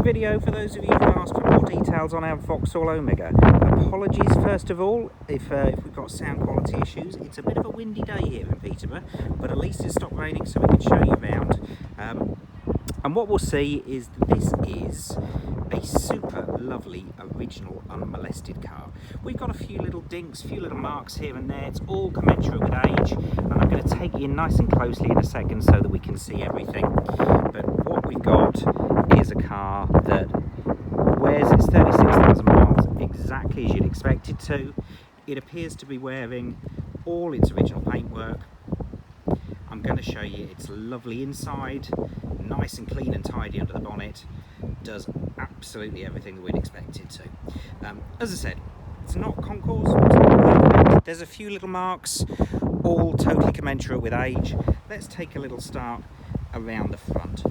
video for those of you who asked for more details on our Vauxhall Omega. Apologies first of all if we've got sound quality issues. It's a bit of a windy day here in Peterborough, but at least it's stopped raining so we can show you around. And what we'll see is that this is a super lovely original unmolested car. We've got a few little dinks, a few little marks here and there. It's all commensurate with age, and I'm going to take you in nice and closely in a second so that we can see everything. But what we've got is a car that wears its 36,000 miles exactly as you'd expect it to. It appears to be wearing all its original paintwork. I'm going to show you its lovely inside, nice and clean and tidy under the bonnet. Does absolutely everything that we'd expect it to. As I said, it's not concours, it's not perfect. There's a few little marks, all totally commensurate with age. Let's take a little start around the front.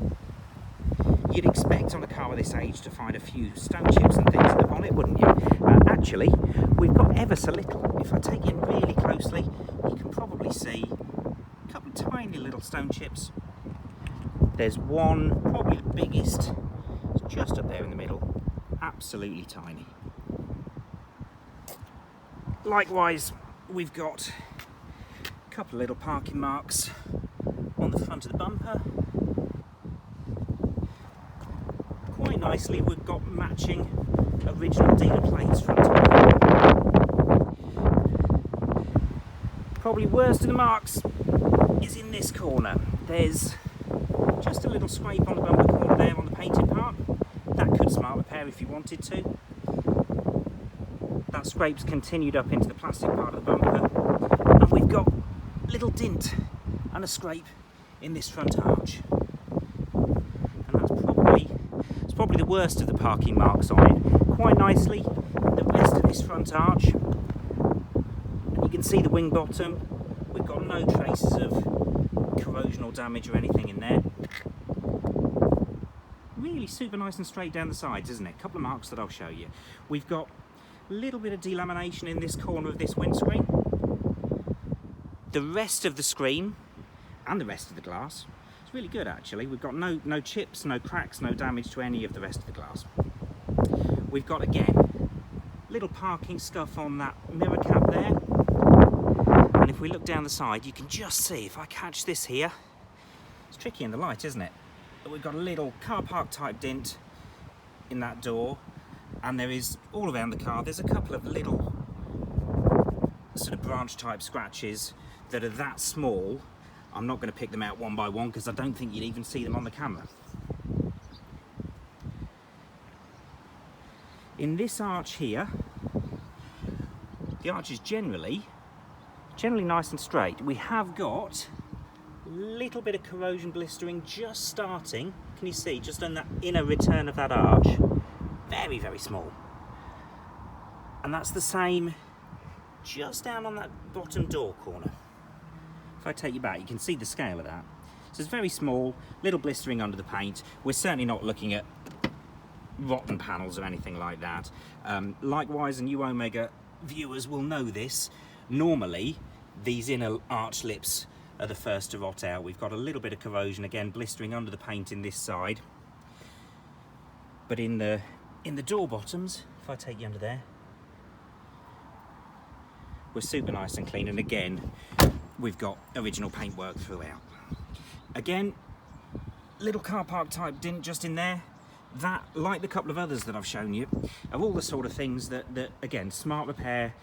You'd expect on a car of this age to find a few stone chips and things in the bonnet, wouldn't you? Actually, we've got ever so little. If I take it really closely, you can probably see a couple of tiny little stone chips. There's one, probably the biggest, it's just up there in the middle, absolutely tiny. Likewise, we've got a couple of little parking marks on the front of the bumper. Quite nicely, we've got matching original dealer plates from top. Probably worst of the marks is in this corner. There's just a little scrape on the bumper corner there on the painted part. That could smart repair if you wanted to. That scrape's continued up into the plastic part of the bumper, and we've got a little dint and a scrape in this front arch. And that's probably the worst of the parking marks on it. Quite nicely, the rest of this front arch, and you can see the wing bottom. We've got no traces of corrosion or damage or anything in there. Really super nice and straight down the sides, isn't it? A couple of marks that I'll show you. We've got a little bit of delamination in this corner of this windscreen. The rest of the screen and the rest of the glass is really good actually. We've got no chips, no cracks, no damage to any of the rest of the glass. We've got again little parking stuff on that mirror cap there. And if we look down the side, you can just see, if I catch this here, it's tricky in the light, isn't it? But we've got a little car park type dint in that door, and there is all around the car, there's a couple of little sort of branch type scratches that are that small. I'm not going to pick them out one by one because I don't think you'd even see them on the camera. In this arch here, the arch is generally nice and straight. We have got a little bit of corrosion blistering just starting. Can you see just on that inner return of that arch? Very, very small. And that's the same just down on that bottom door corner. If I take you back, you can see the scale of that. So it's very small, little blistering under the paint. We're certainly not looking at rotten panels or anything like that. Likewise, and you Omega viewers will know this, normally these inner arch lips are the first to rot out. We've got a little bit of corrosion, again blistering under the paint in this side. But in the door bottoms, if I take you under there, we're super nice and clean, and again we've got original paintwork throughout. Again, little car park type dint just in there. That, like the couple of others that I've shown you, are all the sort of things that again, smart repair,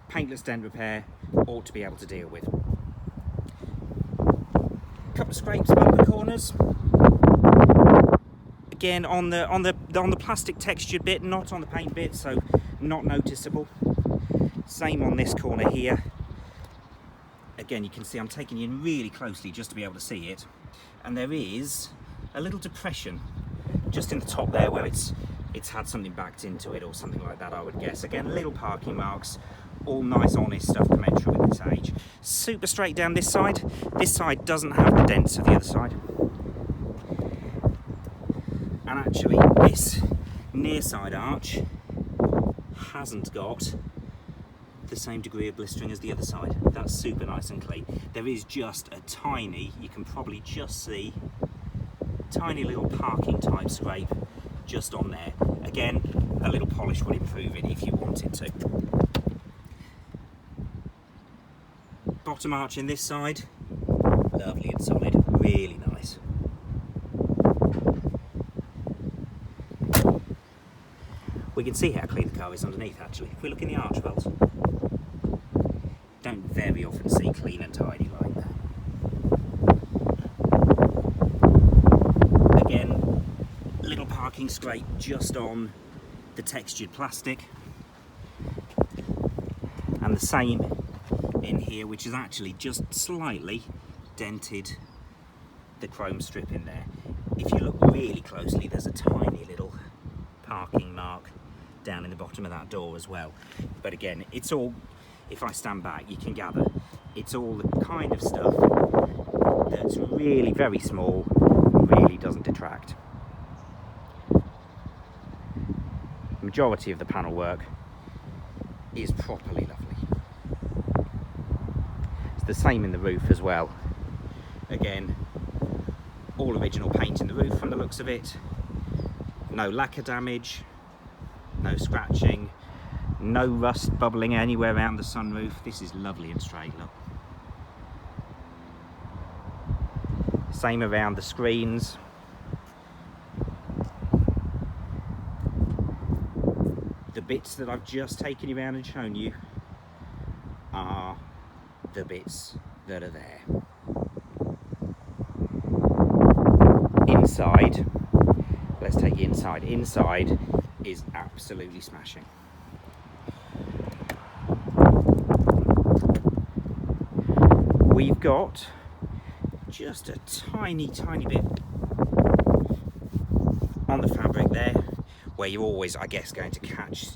paintless dent repair ought to be able to deal with. A couple of scrapes above the corners. Again, on the plastic textured bit, not on the paint bit, so not noticeable. Same on this corner here. Again, you can see I'm taking you in really closely just to be able to see it. And there is a little depression just in the top there where it's had something backed into it or something like that, I would guess. Again, little parking marks, all nice honest stuff commensurate with its age. Super straight down this side. This side doesn't have the dents of the other side. And actually this near side arch hasn't got the same degree of blistering as the other side. That's super nice and clean. There is just a tiny, you can probably just see, tiny little parking type scrape just on there. Again, a little polish would improve it if you wanted to. Bottom arch in this side, lovely and solid, really nice. We can see how clean the car is underneath actually. If we look in the arch wells, don't very often see clean and tidy like that. Again, little parking scrape just on the textured plastic, and the same in here, which is actually just slightly dented the chrome strip in there. If you look really closely, there's a tiny little parking mark down in the bottom of that door as well. But again, it's all, if I stand back, you can gather, it's all the kind of stuff that's really very small, really doesn't detract. The majority of the panel work is properly lovely. It's the same in the roof as well. Again, all original paint in the roof from the looks of it. No lacquer damage, no scratching, no rust bubbling anywhere around the sunroof. This is lovely and straight, look. Same around the screens. The bits that I've just taken you around and shown you are the bits that are there. Inside, let's take you inside. Inside is absolutely smashing. We've got just a tiny bit on the fabric there, where you're always, I guess, going to catch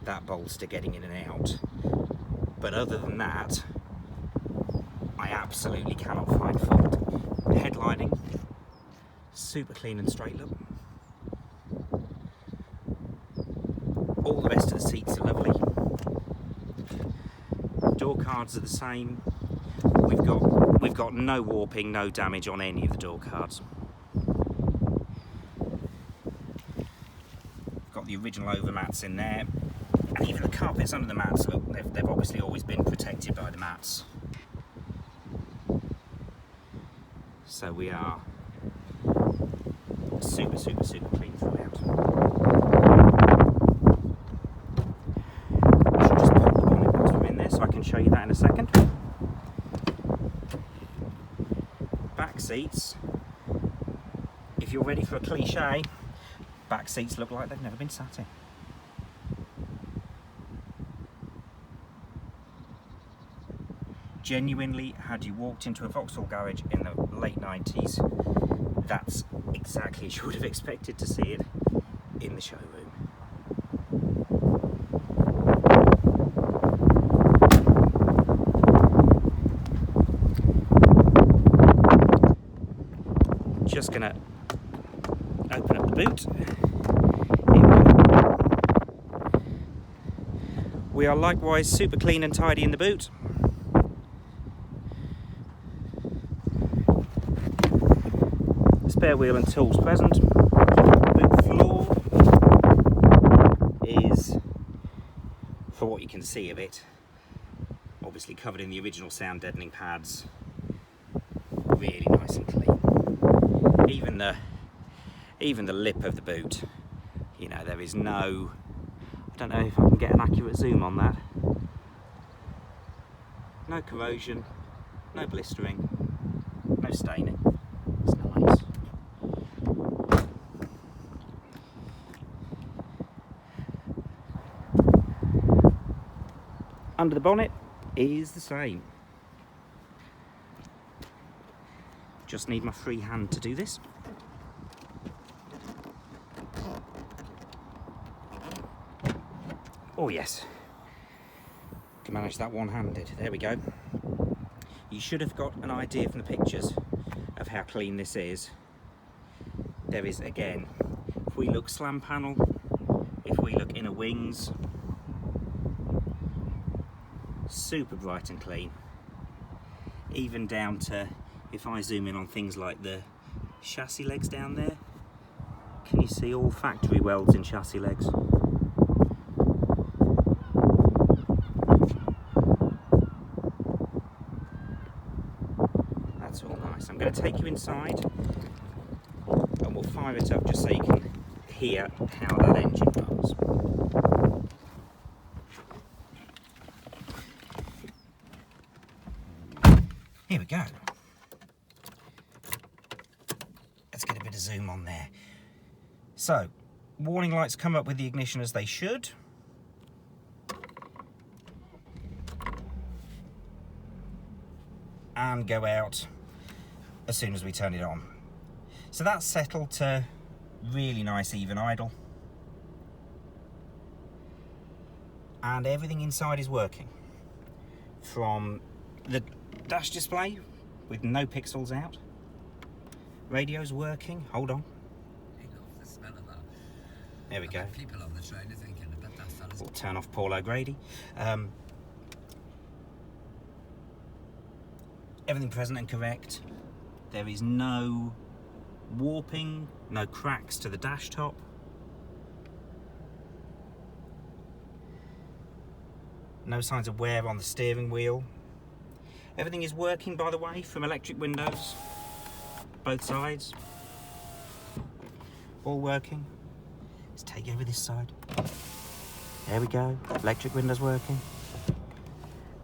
that bolster getting in and out. But other than that, I absolutely cannot find fault. Headlining, super clean and straight look. All the rest of the seats are lovely. Door cards are the same. We've got no warping, no damage on any of the door cards. Got the original overmats in there, and even the carpets under the mats, look, they've obviously always been protected by the mats. So we are super clean throughout. I should just pop the bonnet bottom in there so I can show you that in a second. Back seats, if you're ready for a cliche, back seats look like they've never been sat in. Genuinely, had you walked into a Vauxhall garage in the late 90s, that's exactly as you would have expected to see it in the showroom. Just gonna open up the boot. We are likewise super clean and tidy in the boot. Spare wheel and tools present. Boot floor is, for what you can see of it, obviously covered in the original sound deadening pads. Really nice and clean. Even the lip of the boot, you know, there is no, I don't know if I can get an accurate zoom on that. No corrosion, no blistering, no staining. It's nice. Under the bonnet is the same. Just need my free hand to do this. Oh yes, can manage that one-handed. There we go. You should have got an idea from the pictures of how clean this is. There is, again, if we look slam panel, if we look inner wings, super bright and clean. Even down to, if I zoom in on things like the chassis legs down there, Can you see all factory welds in chassis legs? That's all nice. I'm going to take you inside and we'll fire it up just so you can hear how that engine runs. Here we go. Let's get a bit of zoom on there. So, warning lights come up with the ignition as they should. And go out as soon as we turn it on. So that's settled to really nice even idle. And everything inside is working. From the dash display with no pixels out. Radio's working. Hold on. The smell of that. There we go. People on the train are thinking, I bet that fella's... We'll turn off Paul O'Grady. Everything present and correct. There is no warping, no cracks to the dash top. No signs of wear on the steering wheel. Everything is working, by the way, from electric windows. Both sides. All working. Let's take over this side. There we go. Electric windows working.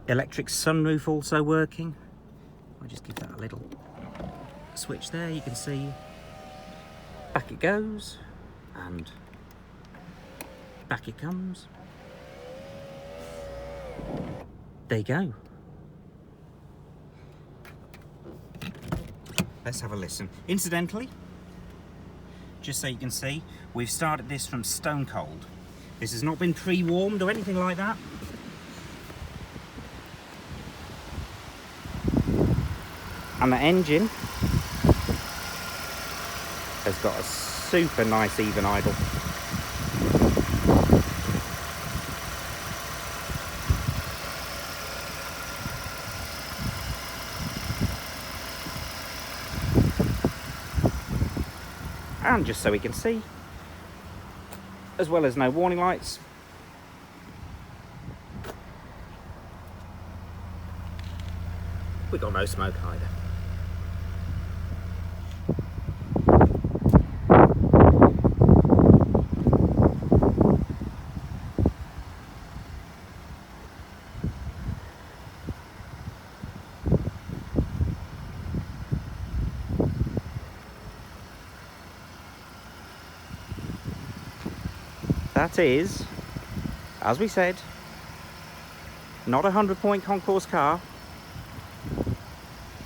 Electric sunroof also working. I'll just give that a little switch there. You can see back it goes and back it comes. There you go. Let's have a listen. Incidentally, just so you can see, we've started this from stone cold. This has not been pre-warmed or anything like that. And the engine has got a super nice even idle. And just so we can see, as well as no warning lights, we got no smoke either. That is, as we said, not a 100-point concours car,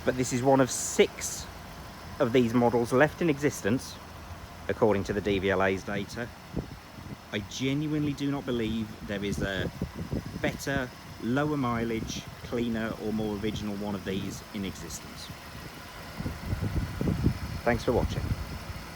but this is one of 6 of these models left in existence, according to the DVLA's data. I genuinely do not believe there is a better, lower mileage, cleaner or more original one of these in existence. Thanks for watching.